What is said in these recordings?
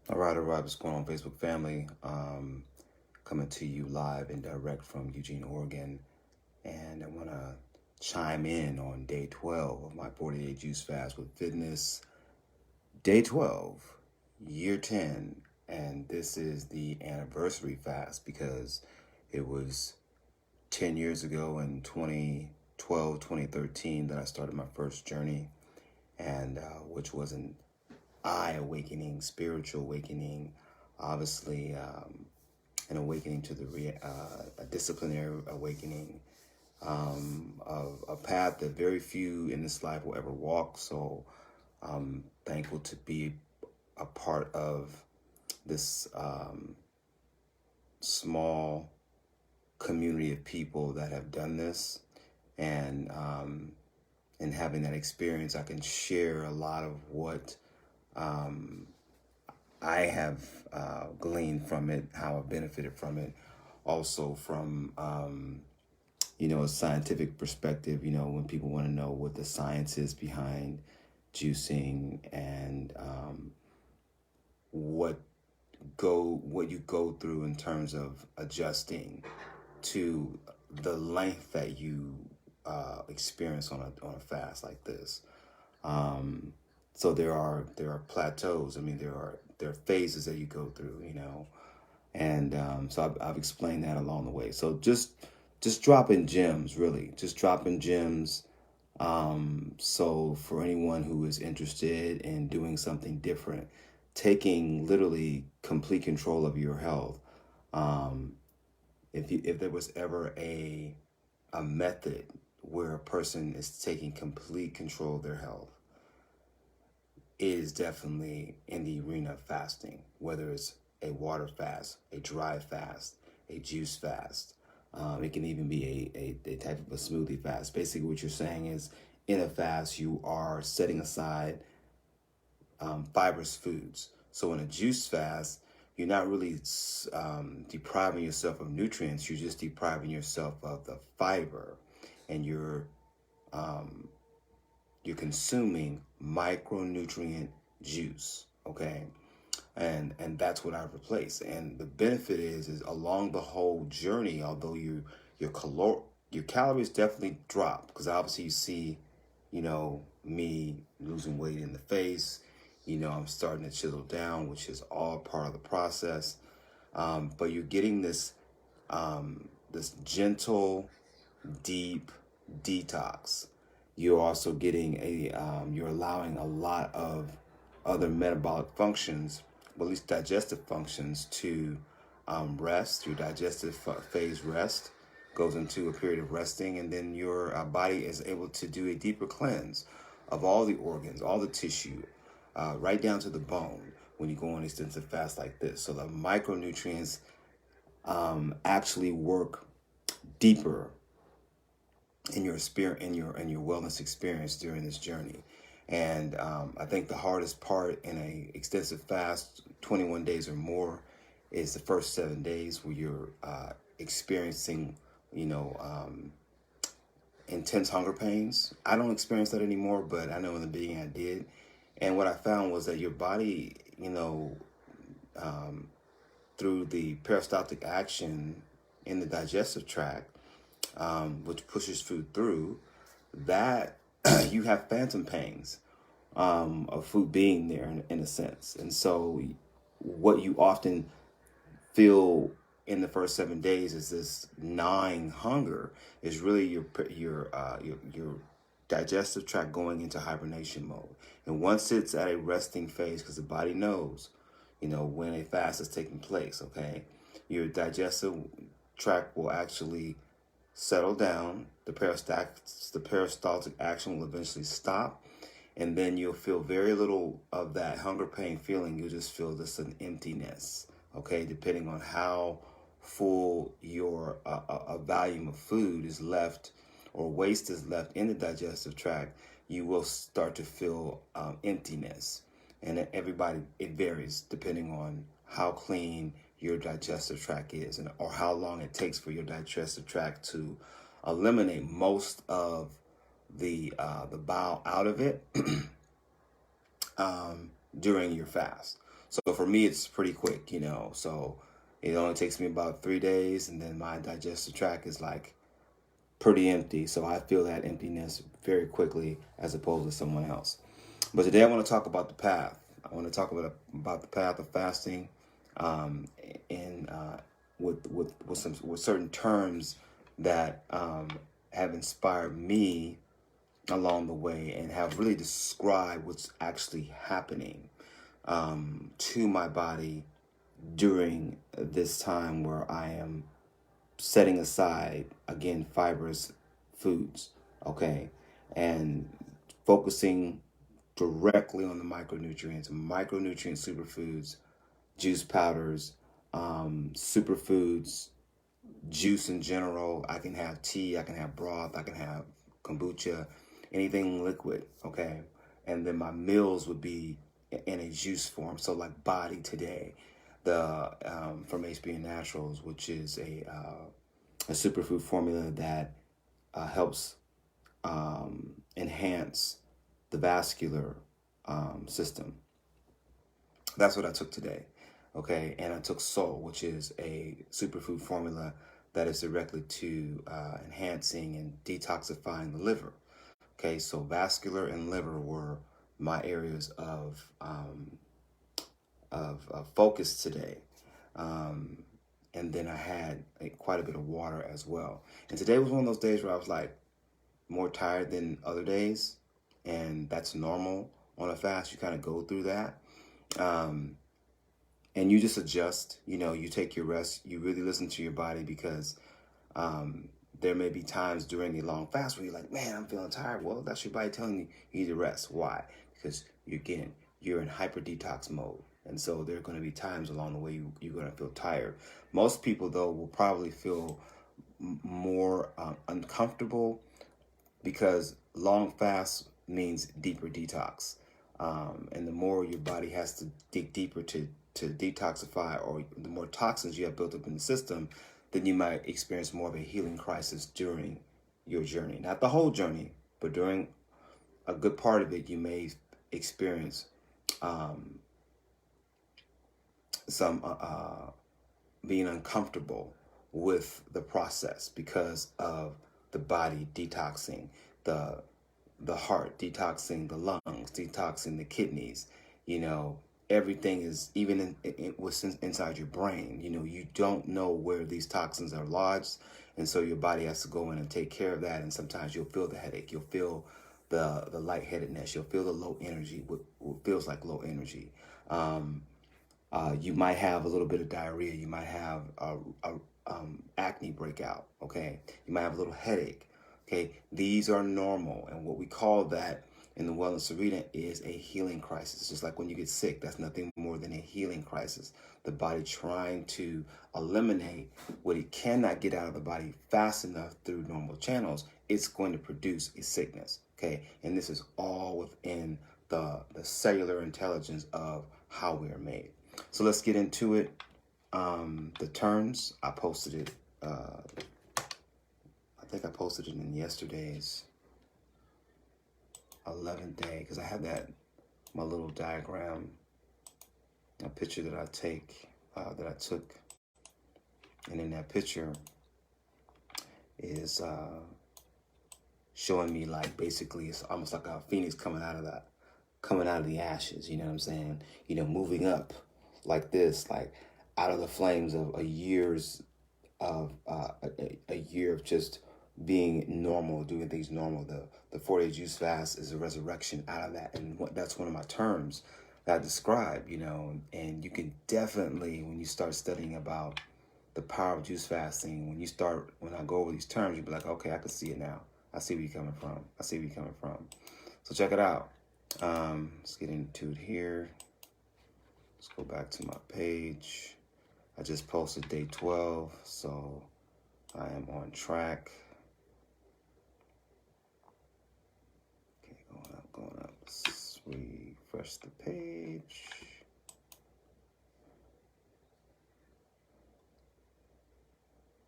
All right, what's going on, Facebook family? Coming to you live and direct from Eugene, Oregon. And I want to chime in on day 12 of my 40-day juice fast with fitness. Day 12, year 10. And this is the anniversary fast because it was 10 years ago in 2012, 2013 that I started my first journey, and which was an eye awakening, spiritual awakening, obviously an awakening to a disciplinary awakening, of a path that very few in this life will ever walk. So I'm thankful to be a part of this small community of people that have done this, and having that experience, I can share a lot of what I have gleaned from it, how I've benefited from it, also from a scientific perspective. When people want to know what the science is behind juicing, and what you go through in terms of adjusting to the length that you experience on a fast like this. So there are plateaus. I mean, there are phases that you go through, and so I've explained that along the way. So just dropping gems, really, just dropping gems. So for anyone who is interested in doing something different, taking literally complete control of your health, if there was ever a method where a person is taking complete control of their health, it is definitely in the arena of fasting, whether it's a water fast, a dry fast, a juice fast. It can even be a type of a smoothie fast. Basically, what you're saying is, in a fast, you are setting aside fibrous foods. So in a juice fast, you're not really depriving yourself of nutrients. You're just depriving yourself of the fiber, and you're consuming micronutrient juice. Okay, and that's what I've replaced. And the benefit is along the whole journey, although your calories definitely drop, because obviously you see, me losing weight in the face. I'm starting to chisel down, which is all part of the process. But you're getting this gentle, deep detox. You're also getting you're allowing a lot of other metabolic functions, well, at least digestive functions, to rest. Your digestive phase rest goes into a period of resting, and then your body is able to do a deeper cleanse of all the organs, all the tissue, right down to the bone when you go on extensive fast like this. So the micronutrients actually work deeper in your spirit, in your wellness experience during this journey. And I think the hardest part in a extensive fast, 21 days or more, is the first 7 days where you're experiencing, intense hunger pains. I don't experience that anymore, but I know in the beginning I did. And what I found was that your body, through the peristaltic action in the digestive tract, which pushes food through, that you have phantom pains of food being there in a sense. And so what you often feel in the first 7 days is this gnawing hunger, is really your digestive tract going into hibernation mode. And once it's at a resting phase, because the body knows, when a fast is taking place, okay, your digestive tract will actually settle down. The peristaltic action will eventually stop, and then you'll feel very little of that hunger pain feeling. You'll just feel just an emptiness, okay, depending on how full your a volume of food is left, or waste is left in the digestive tract. You will start to feel emptiness. And everybody, it varies depending on how clean your digestive tract is, or how long it takes for your digestive tract to eliminate most of the bile out of it during your fast. So for me, it's pretty quick, So it only takes me about 3 days, and then my digestive tract is like pretty empty. So I feel that emptiness very quickly as opposed to someone else. But today I want to talk about the path. I want to talk about the path of fasting, and with certain terms that have inspired me along the way and have really described what's actually happening to my body during this time where I am setting aside, again, fibrous foods, okay, and focusing directly on the micronutrients, superfoods, juice powders, superfoods, juice in general. I can have tea, I can have broth, I can have kombucha, anything liquid, okay? And then my meals would be in a juice form. So like Body Today, the from HB Naturals, which is a superfood formula that helps enhance the vascular system. That's what I took today, okay? And I took Soul, which is a superfood formula that is directly to enhancing and detoxifying the liver. Okay, so vascular and liver were my areas of focus today. And then I had quite a bit of water as well. And today was one of those days where I was like more tired than other days. And that's normal on a fast. You kind of go through that. And you just adjust, you take your rest. You really listen to your body because there may be times during a long fast where you're like, man, I'm feeling tired. Well, that's your body telling you need to rest. Why? Because you're in hyper detox mode. And so there are going to be times along the way you're going to feel tired. Most people, though, will probably feel more uncomfortable because long fast means deeper detox. And the more your body has to dig deeper to detoxify, or the more toxins you have built up in the system, then you might experience more of a healing crisis during your journey. Not the whole journey, but during a good part of it, you may experience some being uncomfortable with the process because of the body detoxing, the heart detoxing, the lungs detoxing, the kidneys. Everything is even what's inside your brain. You don't know where these toxins are lodged, and so your body has to go in and take care of that. And sometimes you'll feel the headache, you'll feel the lightheadedness, you'll feel the low energy, what feels like low energy. You might have a little bit of diarrhea. You might have acne breakout. Okay, you might have a little headache. Okay, these are normal, and what we call that in the wellness arena is a healing crisis. Just like when you get sick, that's nothing more than a healing crisis. The body trying to eliminate what it cannot get out of the body fast enough through normal channels. It's going to produce a sickness. Okay, and this is all within the cellular intelligence of how we are made. So let's get into it. The terms, I posted it. I think I posted it in yesterday's 11th day because I have my little diagram, a picture that I took, and in that picture is showing me like basically it's almost like a phoenix coming out of the ashes. You know what I'm saying? Moving up like this, like out of the flames of a year of just being normal, doing things normal. The 4-day juice fast is a resurrection out of that, and that's one of my terms that I describe. And you can definitely, when you start studying about the power of juice fasting, when I go over these terms, you'll be like, okay, I can see it now. I see where you're coming from. So check it out. Let's get into it here. Let's go back to my page. I just posted day 12, so I am on track. Okay, going up. Let's refresh the page.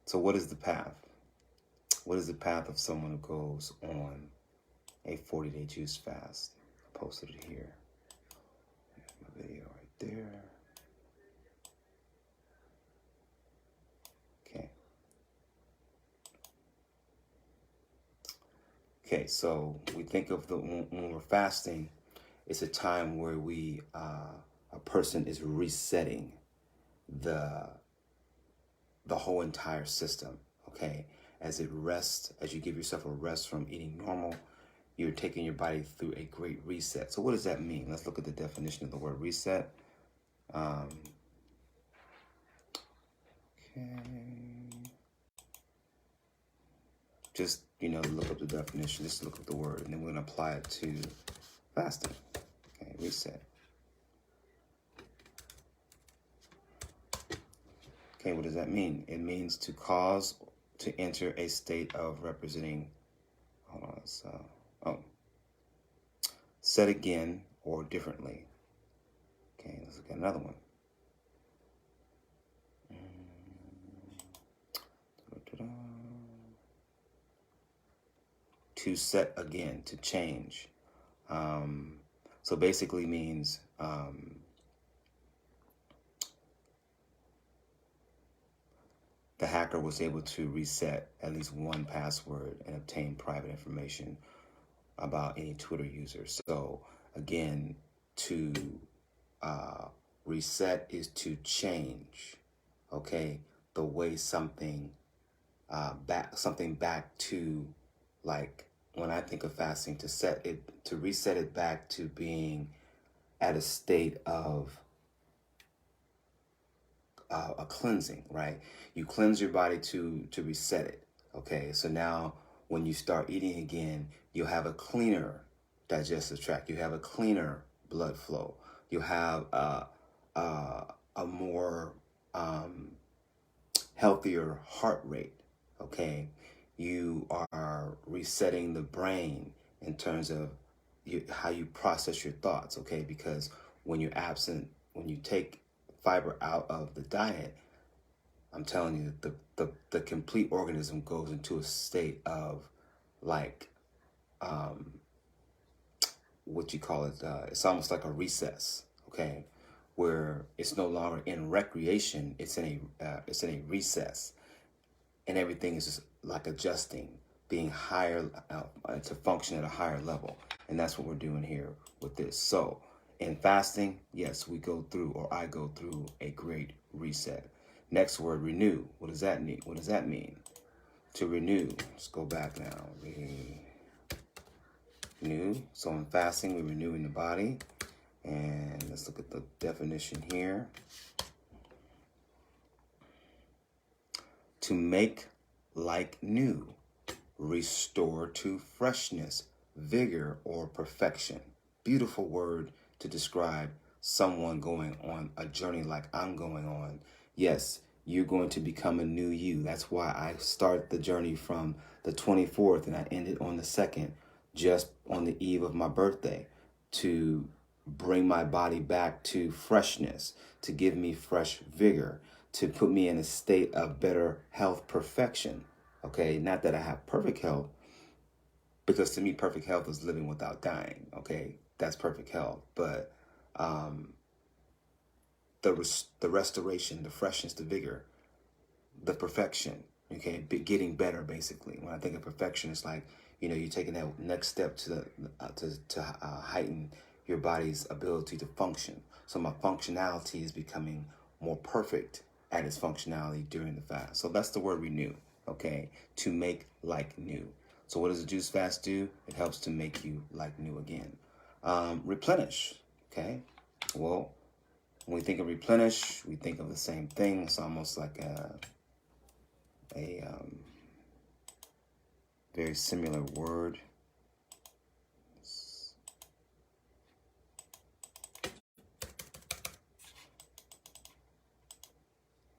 So what is the path? What is the path of someone who goes on a 40-day juice fast? I posted it here. There's my video right there. Okay, so we think of when we're fasting, it's a time where a person is resetting the whole entire system. Okay, as it rests, as you give yourself a rest from eating normal, you're taking your body through a great reset. So what does that mean? Let's look at the definition of the word reset. Okay. Just, look up the definition, just look up the word, and then we're going to apply it to fasting. Okay, reset. Okay, what does that mean? It means to cause to enter a state of representing, hold on, said again or differently. Okay, let's look at another one. To set again, to change. So basically means the hacker was able to reset at least one password and obtain private information about any Twitter user. So again, to reset is to change, okay, the way something back to, like, when I think of fasting, to reset it back to being at a state of a cleansing, right? You cleanse your body to reset it. Okay, so now when you start eating again, you'll have a cleaner digestive tract. You have a cleaner blood flow. You'll have a more healthier heart rate. Okay, you are resetting the brain in terms of how you process your thoughts. Okay, because when you're absent, when you take fiber out of the diet, I'm telling you, the complete organism goes into a state of, like, what you call it, it's almost like a recess, okay, where it's no longer in recreation, it's in a recess, and everything is just like adjusting, being higher, to function at a higher level. And that's what we're doing here with this. So in fasting, yes, we go through, or I go through, a great reset. Next word, renew. What does that mean? What does that mean? To renew. Let's go back now. Renew. So in fasting, we're renewing the body. And let's look at the definition here. To make like new, restore to freshness, vigor, or perfection. Beautiful word to describe someone going on a journey like I'm going on. Yes, you're going to become a new you. That's why I start the journey from the 24th and I end it on the 2nd, just on the eve of my birthday, to bring my body back to freshness, to give me fresh vigor, to put me in a state of better health perfection. Okay, not that I have perfect health, because to me, perfect health is living without dying. Okay, that's perfect health. But the restoration, the freshness, the vigor, the perfection. Okay, getting better, basically. When I think of perfection, it's like, you're taking that next step to heighten your body's ability to function. So my functionality is becoming more perfect at its functionality during the fast. So that's the word renew. Okay, to make like new. So what does the juice fast do? It helps to make you like new again. Replenish. Okay, well, when we think of replenish, we think of the same thing. It's almost like a very similar word.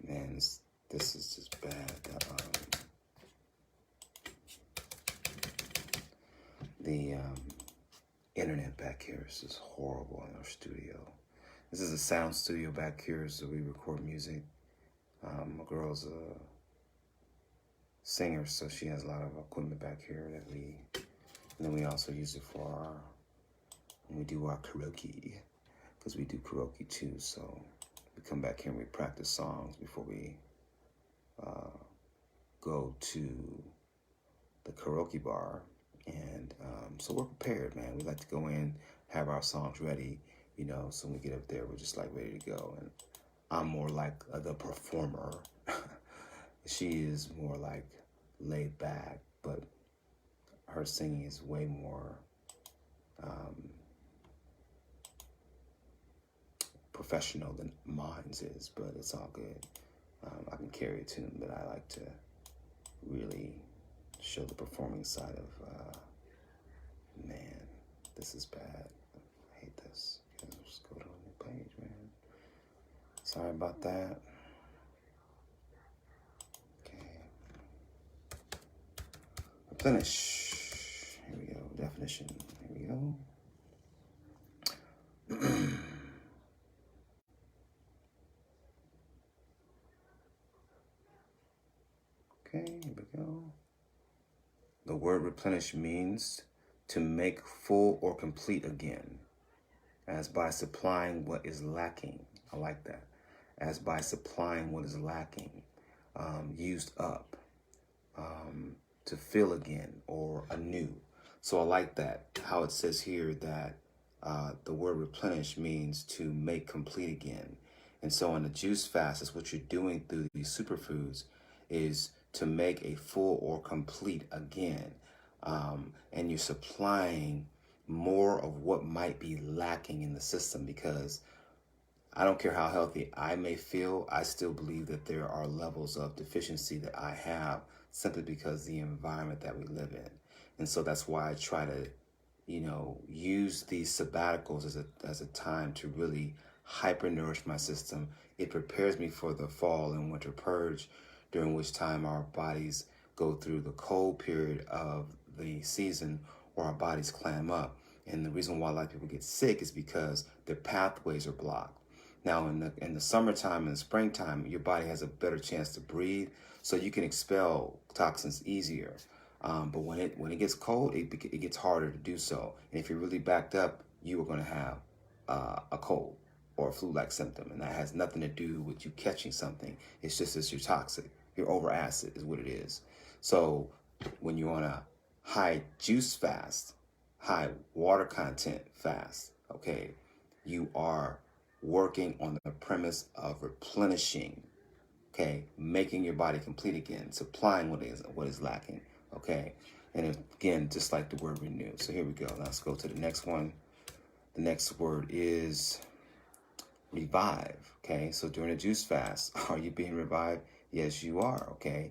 Man, this is just bad. The internet back here is just horrible in our studio. This is a sound studio back here, so we record music. My girl's a singer, so she has a lot of equipment back here and then we also use it for when we do our karaoke, because we do karaoke too. So we come back here and we practice songs before we go to the karaoke bar. And so we're prepared, man. We like to go in, have our songs ready, so when we get up there, we're just like ready to go. And I'm more like the performer. She is more like laid back, but her singing is way more professional than mine's is, but it's all good. I can carry a tune, but I like to really show the performing side of, man, this is bad. I hate this. Okay, let's just go to a new page, man. Sorry about that. Okay. Replenish. Here we go. Definition. Here we go. Okay, here we go. The word replenish means to make full or complete again, as by supplying what is lacking. I like that. As by supplying what is lacking, used up, to fill again or anew. So I like that, how it says here that the word replenish means to make complete again. And so on the juice fast, that's what you're doing through these superfoods, is to make a full or complete again. And you're supplying more of what might be lacking in the system, because I don't care how healthy I may feel, I still believe that there are levels of deficiency that I have simply because the environment that we live in. And so that's why I try to, use these sabbaticals as a time to really hyper nourish my system. It prepares me for the fall and winter purge, during which time our bodies go through the cold period of the season, or our bodies clam up. And the reason why a lot of people get sick is because their pathways are blocked. Now, in the summertime and the springtime, your body has a better chance to breathe, so you can expel toxins easier. But when it gets cold, it gets harder to do so. And if you're really backed up, you are going to have a cold or a flu-like symptom, and that has nothing to do with you catching something. It's just that you're toxic. You're over acid is what it is. So when you're on a high juice fast, high water content fast, okay, you are working on the premise of replenishing, okay, making your body complete again, supplying what is lacking, okay. And again, just like the word renew. So here we go. Let's go to the next one. The next word is revive. Okay, so during a juice fast, are you being revived? Yes, you are. Okay,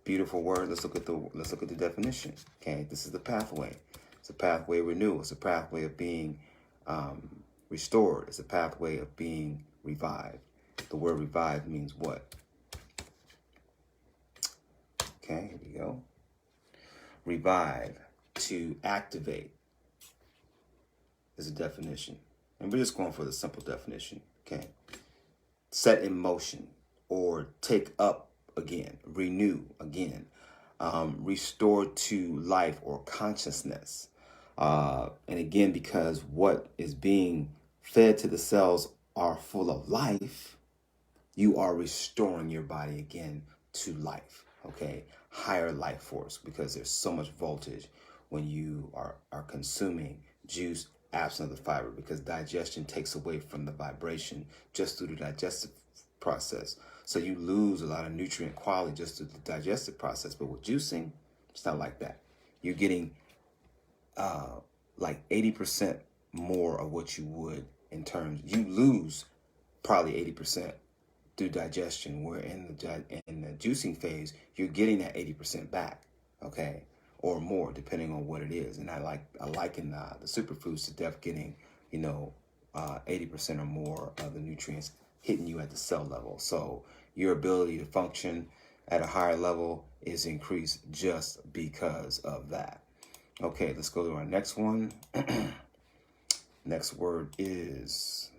beautiful word. Let's look at the definition. Okay, this is the pathway. It's a pathway of renewal. It's a pathway of being restored. It's a pathway of being revived. The word revive means what? Okay, here we go. Revive, to activate, is a definition. And we're just going for the simple definition, okay? Set in motion, or take up again, renew again, restore to life or consciousness. And again, because what is being fed to the cells are full of life, you are restoring your body again to life, okay? Higher life force, because there's so much voltage when you are consuming juice absent of the fiber, because digestion takes away from the vibration just through the digestive process. So you lose a lot of nutrient quality just through the digestive process. But with juicing, it's not like that. You're getting like 80% more of what you would in terms, you lose probably 80% through digestion, where in the juicing phase, you're getting that 80% back, okay, or more, depending on what it is. And I liken the superfoods to death getting, 80% or more of the nutrients hitting you at the cell level. So your ability to function at a higher level is increased just because of that. Okay, let's go to our next one. Next word is,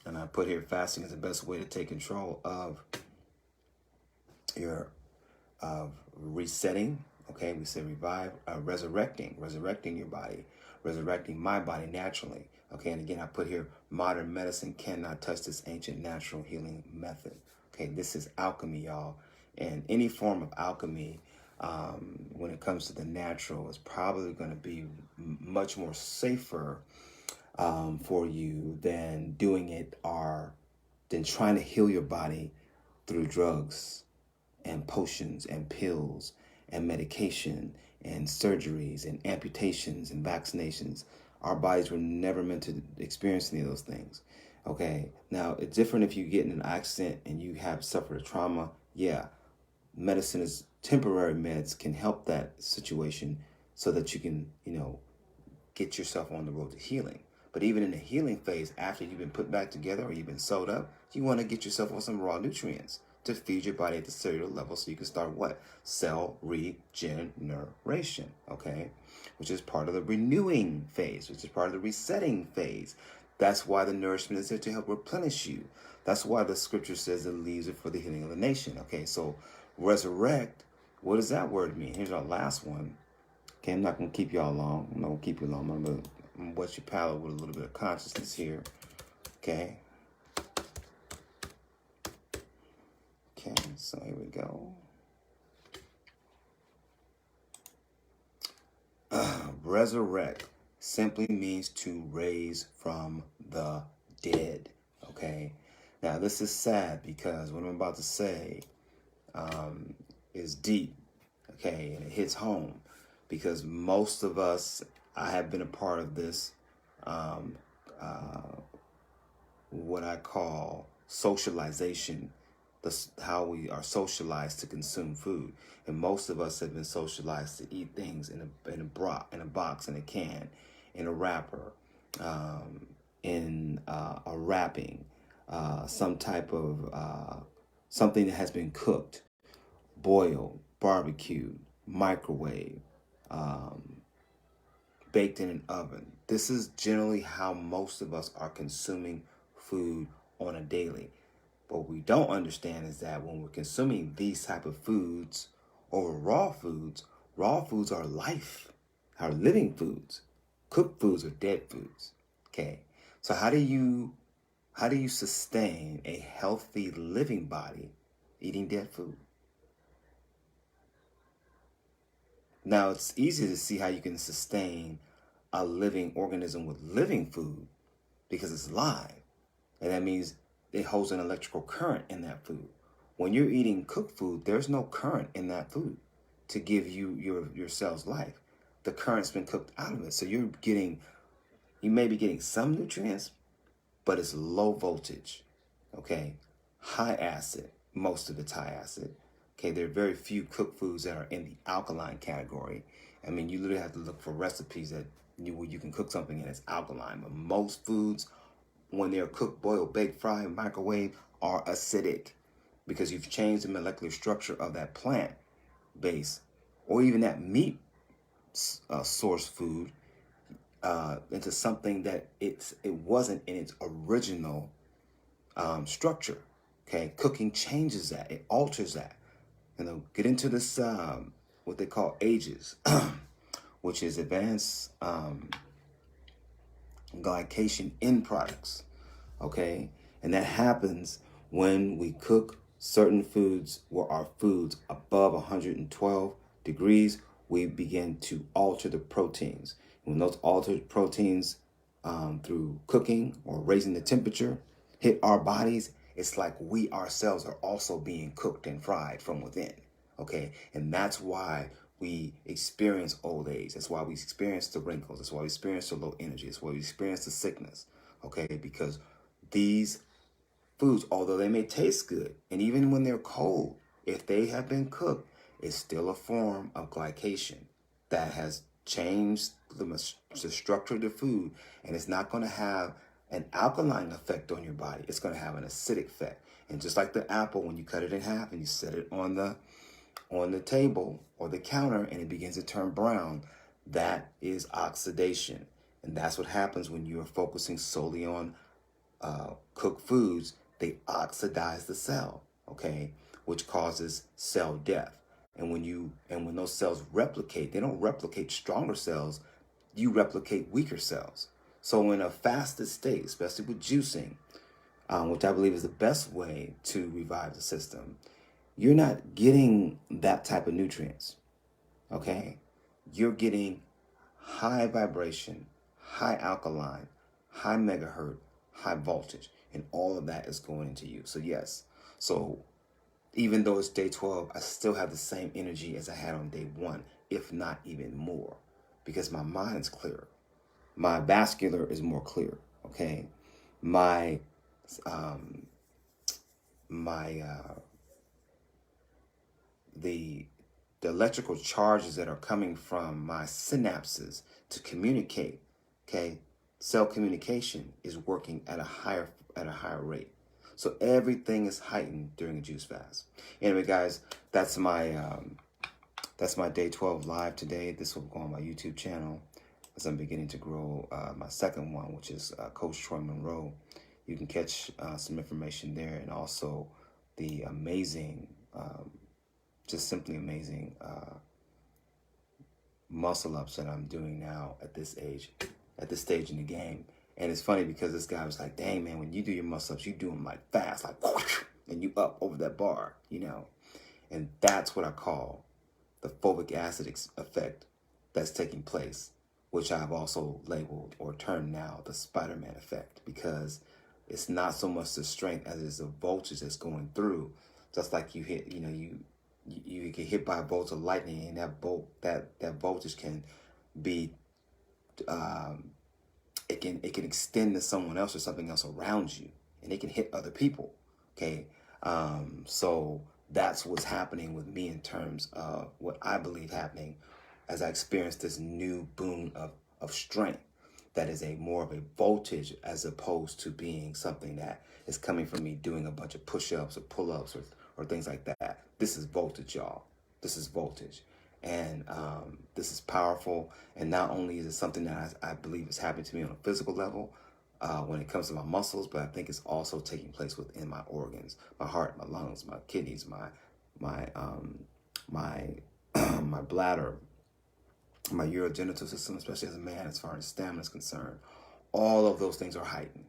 and I put here, fasting is the best way to take control of your resetting. Okay, we say revive, resurrecting your body, resurrecting my body naturally. Okay, and again, I put here, modern medicine cannot touch this ancient natural healing method. Okay, this is alchemy, y'all. And any form of alchemy when it comes to the natural, is probably going to be much more safer for you than doing it or than trying to heal your body through drugs and potions and pills and medication and surgeries and amputations and vaccinations. Our bodies were never meant to experience any of those things. Okay, now it's different if you get in an accident and you have suffered a trauma. Yeah, medicine is temporary meds can help that situation so that you can, get yourself on the road to healing. But even in the healing phase, after you've been put back together or you've been sewed up, you want to get yourself on some raw nutrients to feed your body at the cellular level so you can start what? Cell regeneration, okay? Which is part of the renewing phase, which is part of the resetting phase. That's why the nourishment is there to help replenish you. That's why the scripture says the leaves are for the healing of the nation, okay? So resurrect, what does that word mean? Here's our last one. Okay, I'm not going to keep y'all long. I'm not going to keep you long. I'm going to wet your palate with a little bit of consciousness here. Okay. Okay, so here we go. Resurrect simply means to raise from the dead. Okay. Now, this is sad because what I'm about to say is deep. Okay, and it hits home. Because most of us, I have been a part of this, what I call socialization, how we are socialized to consume food. And most of us have been socialized to eat things in a box, in a can, in a wrapper, in a wrapping, some type of something that has been cooked, boiled, barbecued, microwave, baked in an oven. This is generally how most of us are consuming food on a daily. What we don't understand is that when we're consuming these type of foods over raw foods are life, are living foods. Cooked foods are dead foods. Okay. So how do you sustain a healthy living body eating dead food? Now, it's easy to see how you can sustain a living organism with living food because it's live. And that means it holds an electrical current in that food. When you're eating cooked food, there's no current in that food to give you your cell's life. The current's been cooked out of it. So you may be getting some nutrients, but it's low voltage, okay? High acid, most of it's high acid. Okay, there are very few cooked foods that are in the alkaline category. I mean, you literally have to look for recipes where you can cook something and it's alkaline. But most foods, when they're cooked, boiled, baked, fried, microwave, are acidic because you've changed the molecular structure of that plant base or even that meat source food into something that it wasn't in its original structure. Okay, cooking changes that, it alters that. And they'll get into this, what they call AGEs, which is advanced glycation end products, okay? And that happens when we cook certain foods where our foods above 112 degrees, we begin to alter the proteins. When those altered proteins through cooking or raising the temperature hit our bodies, it's like we ourselves are also being cooked and fried from within, okay? And that's why we experience old age. That's why we experience the wrinkles. That's why we experience the low energy. That's why we experience the sickness, okay? Because these foods, although they may taste good, and even when they're cold, if they have been cooked, it's still a form of glycation that has changed the structure of the food, and it's not going to have an alkaline effect on your body. It's going to have an acidic effect. And just like the apple, when you cut it in half and you set it on the table or the counter and it begins to turn brown, that is oxidation. And that's what happens when you're focusing solely on cooked foods. They oxidize the cell, okay, which causes cell death. And when those cells replicate, they don't replicate stronger cells, you replicate weaker cells. So in a fasted state, especially with juicing, which I believe is the best way to revive the system, you're not getting that type of nutrients. okay, you're getting high vibration, high alkaline, high megahertz, high voltage, and all of that is going into you. So yes, so even though it's day 12, I still have the same energy as I had on day 1, if not even more, because my mind's clearer. My vascular is more clear, okay? My um my the electrical charges that are coming from my synapses to communicate, okay? Cell communication is working at a higher rate. So everything is heightened during a juice fast. Anyway, guys, that's my day 12 live today. This will go on my YouTube channel as I'm beginning to grow my second one, which is Coach Troy Monroe. You can catch some information there, and also the amazing, just simply amazing muscle ups that I'm doing now at this age, at this stage in the game. And it's funny because this guy was like, dang, man, when you do your muscle ups, you do them like fast, like, and you up over that bar, you know. And that's what I call the fulvic acid effect that's taking place, which I've also labeled or termed now the Spider-Man effect, because it's not so much the strength as it is the voltage that's going through. Just like you hit, you get hit by a bolt of lightning, and that voltage can be it can extend to someone else or something else around you, and it can hit other people. Okay, so that's what's happening with me in terms of what I believe happening as I experience this new boon of strength that is a more of a voltage, as opposed to being something that is coming from me doing a bunch of push-ups or pull-ups or things like that. This is voltage, y'all. This is voltage. And this is powerful. And not only is it something that I believe is happening to me on a physical level when it comes to my muscles, but I think it's also taking place within my organs, my heart, my lungs, my kidneys, my my bladder, my urogenital system, especially as a man, as far as stamina is concerned. All of those things are heightened.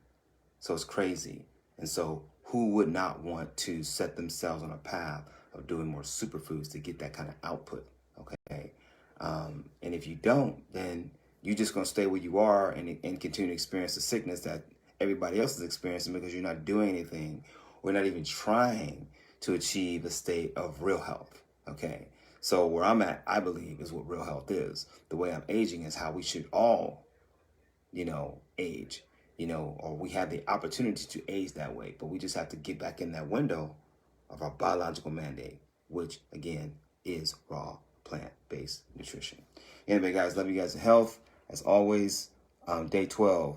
So it's crazy. And so who would not want to set themselves on a path of doing more superfoods to get that kind of output? Okay. And if you don't, then you're just going to stay where you are and continue to experience the sickness that everybody else is experiencing, because you're not doing anything or not even trying to achieve a state of real health. Okay. So where I'm at, I believe, is what real health is. The way I'm aging is how we should all, age, or we have the opportunity to age that way. But we just have to get back in that window of our biological mandate, which, again, is raw plant-based nutrition. Anyway, guys, love you guys in health. As always, day 12,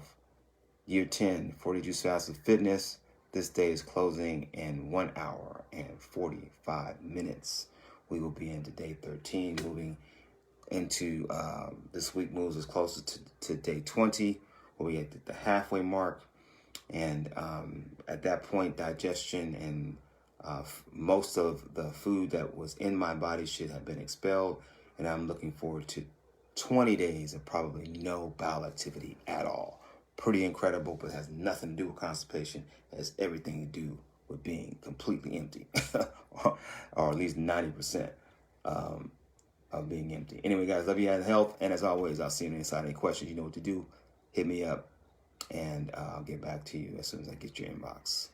year 10, 40 Juice Fast of Fitness. This day is closing in 1 hour and 45 minutes. We will be into day 13, moving into this week moves us closer to day 20, where we at the halfway mark. And at that point, digestion and most of the food that was in my body should have been expelled. And I'm looking forward to 20 days of probably no bowel activity at all. Pretty incredible, but has nothing to do with constipation. It has everything to do with being completely empty, or at least 90% of being empty. Anyway, guys, love you and health. And as always, I'll see you on the inside. Any questions, you know what to do. Hit me up, and I'll get back to you as soon as I get your inbox.